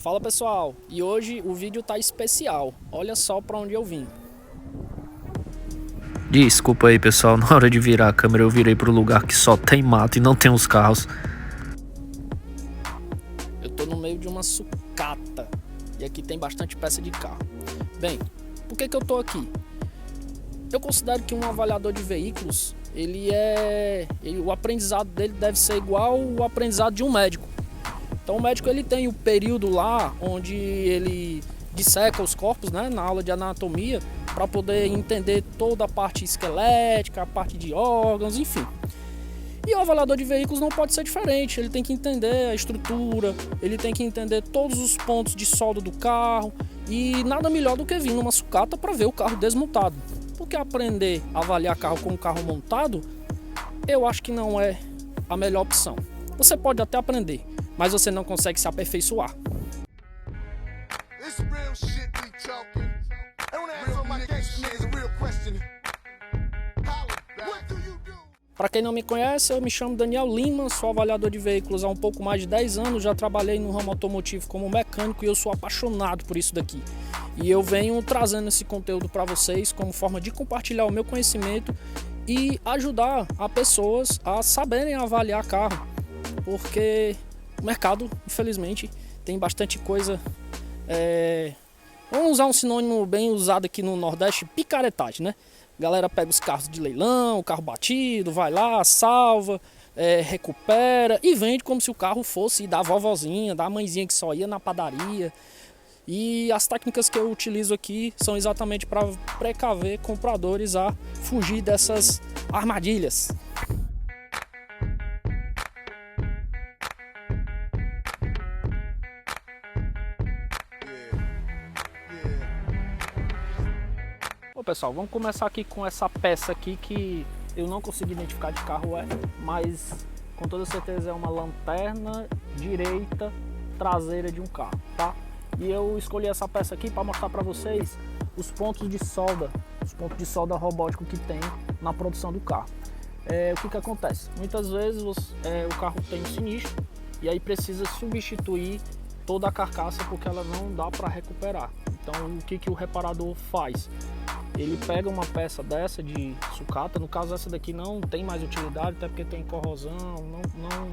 Fala pessoal, e hoje o vídeo tá especial, olha só pra onde eu vim. Desculpa aí pessoal, na hora de virar a câmera eu virei pro lugar que só tem mato e não tem os carros. Eu tô no meio de uma sucata e aqui tem bastante peça de carro. Bem, por que eu tô aqui? Eu considero que um avaliador de veículos, o aprendizado dele deve ser igual o aprendizado de um médico. Então o médico ele tem o período lá onde ele disseca os corpos, né, na aula de anatomia, para poder entender toda a parte esquelética, a parte de órgãos, enfim. E o avaliador de veículos não pode ser diferente, ele tem que entender a estrutura, ele tem que entender todos os pontos de solda do carro e nada melhor do que vir numa sucata para ver o carro desmontado. Porque aprender a avaliar carro com o carro montado, eu acho que não é a melhor opção. Você pode até aprender, mas você não consegue se aperfeiçoar. Para quem não me conhece, eu me chamo Daniel Lima, sou avaliador de veículos há um pouco mais de 10 anos, já trabalhei no ramo automotivo como mecânico e eu sou apaixonado por isso daqui. E eu venho trazendo esse conteúdo para vocês como forma de compartilhar o meu conhecimento e ajudar as pessoas a saberem avaliar carro, porque o mercado, infelizmente, tem bastante coisa, vamos usar um sinônimo bem usado aqui no Nordeste, picaretagem, né? A galera pega os carros de leilão, o carro batido, vai lá, salva, recupera e vende como se o carro fosse da vovozinha, da mãezinha que só ia na padaria. E as técnicas que eu utilizo aqui são exatamente para precaver compradores a fugir dessas armadilhas. Bom, pessoal, vamos começar aqui com essa peça aqui que eu não consegui identificar de carro mas com toda certeza é uma lanterna direita traseira de um carro, tá? E eu escolhi essa peça aqui para mostrar para vocês os pontos de solda robótico que tem na produção do carro. O que acontece? Muitas vezes o carro tem um sinistro e aí precisa substituir toda a carcaça porque ela não dá para recuperar. Então o que o reparador faz? Ele pega uma peça dessa de sucata, no caso essa daqui não tem mais utilidade, até porque tem corrosão,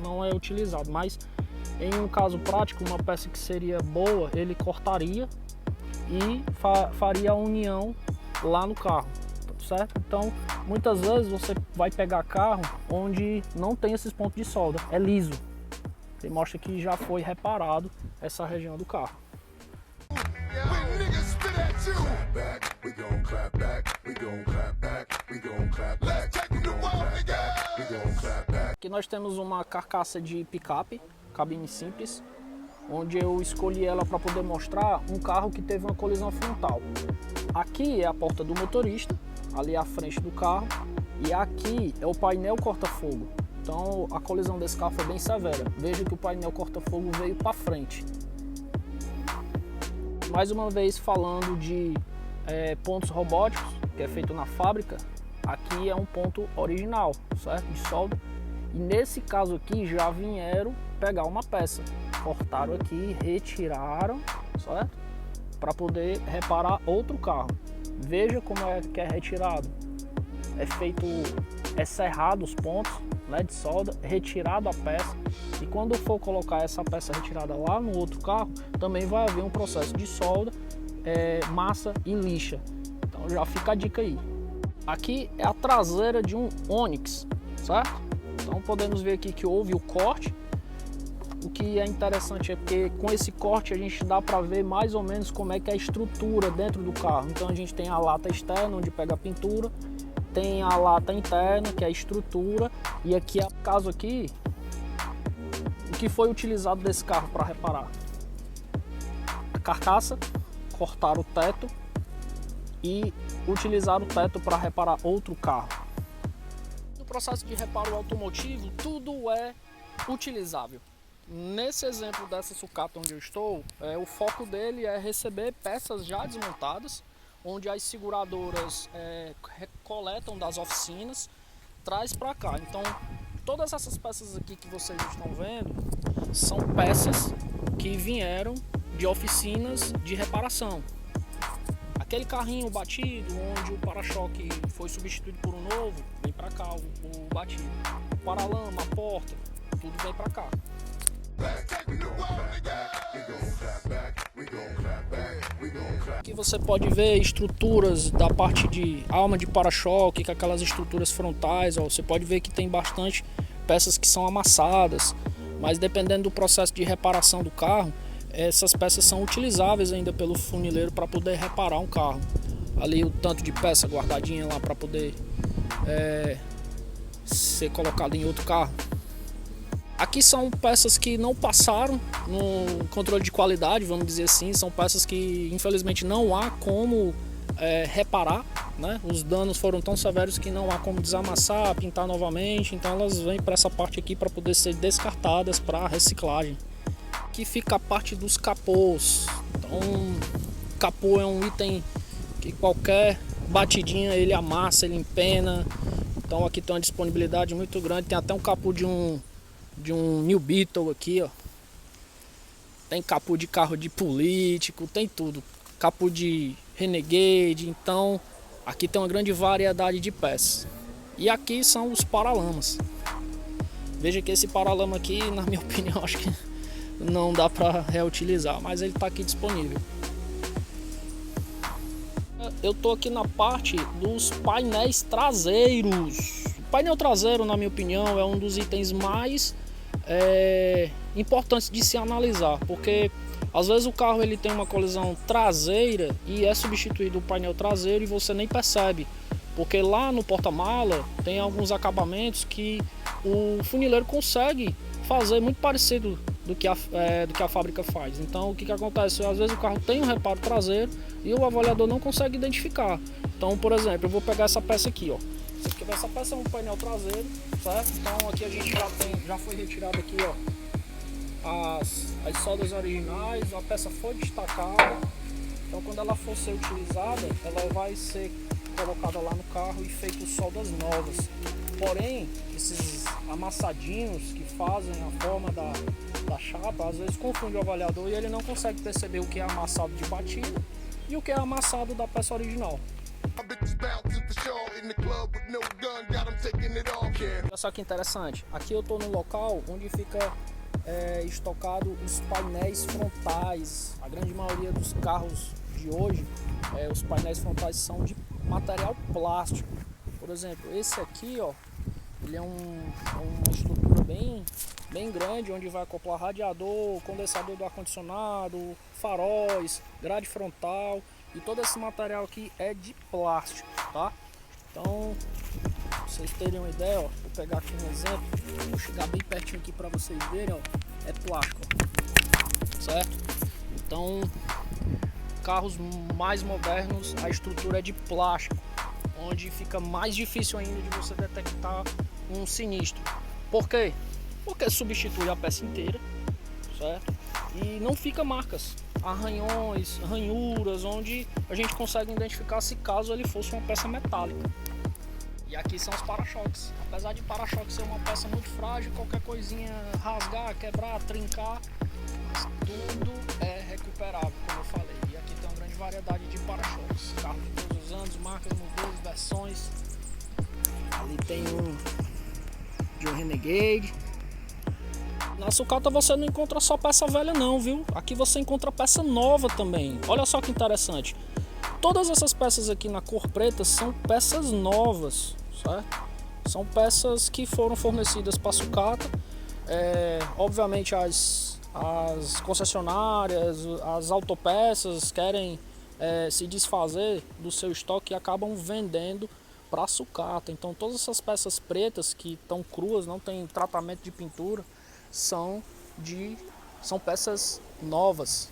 não é utilizado, mas em um caso prático, uma peça que seria boa, ele cortaria e faria a união lá no carro, certo? Então, muitas vezes você vai pegar carro onde não tem esses pontos de solda, é liso. Ele mostra que já foi reparado essa região do carro. Aqui nós temos uma carcaça de picape, cabine simples, onde eu escolhi ela para poder mostrar um carro que teve uma colisão frontal. Aqui é a porta do motorista, ali à frente do carro, e aqui é o painel corta-fogo. Então a colisão desse carro foi bem severa. Veja que o painel corta-fogo veio para frente. Mais uma vez falando de pontos robóticos, que é feito na fábrica, aqui é um ponto original, certo? De solda. E nesse caso aqui já vieram pegar uma peça, cortaram aqui, retiraram, certo? Para poder reparar outro carro. Veja como é que é retirado. É serrado os pontos, né, de solda, retirado a peça. E quando for colocar essa peça retirada lá no outro carro, também vai haver um processo de solda, massa e lixa. Então já fica a dica aí. Aqui é a traseira de um Onix, certo? Então podemos ver aqui que houve o corte. O que é interessante é que com esse corte a gente dá para ver mais ou menos como é que é a estrutura dentro do carro. Então a gente tem a lata externa onde pega a pintura, tem a lata interna que é a estrutura, e aqui é o caso aqui, o que foi utilizado desse carro para reparar? A carcaça, cortar o teto e utilizar o teto para reparar outro carro. No processo de reparo automotivo, tudo é utilizável. Nesse exemplo dessa sucata onde eu estou, o foco dele é receber peças já desmontadas, onde as seguradoras coletam das oficinas, traz para cá. Então, todas essas peças aqui que vocês estão vendo são peças que vieram de oficinas de reparação. Aquele carrinho batido, onde o para-choque foi substituído por um novo, vem para cá o batido. O paralama, a porta, tudo vem para cá. Aqui você pode ver estruturas da parte de alma de para-choque, com aquelas estruturas frontais. Ó, você pode ver que tem bastante peças que são amassadas, mas dependendo do processo de reparação do carro, essas peças são utilizáveis ainda pelo funileiro para poder reparar um carro. Ali o tanto de peça guardadinha lá para poder ser colocado em outro carro. Aqui são peças que não passaram no controle de qualidade, vamos dizer assim. São peças que infelizmente não há como reparar, né? Os danos foram tão severos que não há como desamassar, pintar novamente. Então elas vêm para essa parte aqui para poder ser descartadas para reciclagem. Aqui fica a parte dos capôs. Então, capô é um item que qualquer batidinha ele amassa, ele empena. Então aqui tem uma disponibilidade muito grande. Tem até um capô de um New Beetle aqui, ó. Tem capô de carro de político, tem tudo. Capô de Renegade. Então aqui tem uma grande variedade de peças. E aqui são os paralamas. Veja que esse paralama aqui, na minha opinião, acho que não dá para reutilizar, mas ele está aqui disponível. Eu tô aqui na parte dos painéis traseiros. O painel traseiro, na minha opinião, é um dos itens mais importantes de se analisar, porque às vezes o carro ele tem uma colisão traseira e é substituído o painel traseiro e você nem percebe, porque lá no porta-mala tem alguns acabamentos que o funileiro consegue fazer muito parecido do que a fábrica faz. Então o que acontece? Às vezes o carro tem um reparo traseiro e o avaliador não consegue identificar. Então, por exemplo, eu vou pegar essa peça aqui, ó. Essa peça é um painel traseiro, certo? Então aqui a gente já foi retirado aqui, ó, as soldas originais, a peça foi destacada. Então quando ela for ser utilizada, ela vai ser colocada lá no carro e feito soldas novas. Porém, esses amassadinhos que fazem a forma da chapa, às vezes confunde o avaliador e ele não consegue perceber o que é amassado de batida e o que é amassado da peça original. Olha só que interessante, aqui eu estou no local onde fica estocado os painéis frontais. A grande maioria dos carros de hoje, os painéis frontais são de material plástico. Por exemplo, esse aqui, ó, ele é uma estrutura bem grande, onde vai acoplar radiador, condensador do ar-condicionado, faróis, grade frontal, e todo esse material aqui é de plástico, tá? Então, pra vocês terem uma ideia, ó, vou pegar aqui um exemplo, vou chegar bem pertinho aqui para vocês verem, ó, é plástico, ó, certo? Então, carros mais modernos, a estrutura é de plástico, onde fica mais difícil ainda de você detectar um sinistro. Por quê? Porque substitui a peça inteira, certo? E não fica marcas, arranhões, ranhuras, onde a gente consegue identificar se caso ele fosse uma peça metálica. E aqui são os para-choques. Apesar de para-choque ser uma peça muito frágil, qualquer coisinha rasgar, quebrar, trincar, mas tudo é recuperável, como eu falei. E aqui tem uma grande variedade de para-choques. Carros de todos os anos, marcas, modelos, versões. Ali tem de um Renegade. Na sucata você não encontra só peça velha não, viu? Aqui você encontra peça nova também. Olha só que interessante. Todas essas peças aqui na cor preta são peças novas, certo? São peças que foram fornecidas para a sucata. Obviamente as concessionárias, as autopeças querem se desfazer do seu estoque e acabam vendendo para a sucata. Então todas essas peças pretas que estão cruas, não tem tratamento de pintura, são peças novas.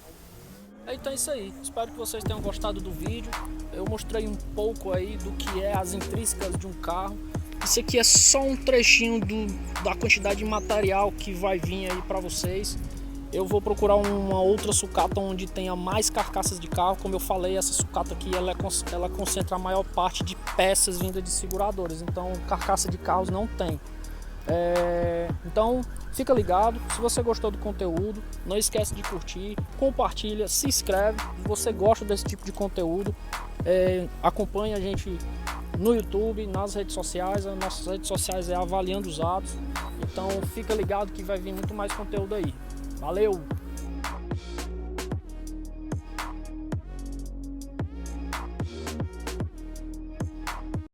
Então é isso aí, espero que vocês tenham gostado do vídeo. Eu mostrei um pouco aí do que é as intrínsecas de um carro. Isso aqui é só um trechinho da quantidade de material que vai vir aí para vocês. Eu vou procurar uma outra sucata onde tenha mais carcaças de carro. Como eu falei, essa sucata aqui ela concentra a maior parte de peças vindas de seguradoras. Então carcaça de carros não tem. Então fica ligado, se você gostou do conteúdo, não esquece de curtir, compartilha, se inscreve, se você gosta desse tipo de conteúdo, acompanha a gente no YouTube, nas redes sociais, as nossas redes sociais é Avaliando os Atos, então fica ligado que vai vir muito mais conteúdo aí. Valeu!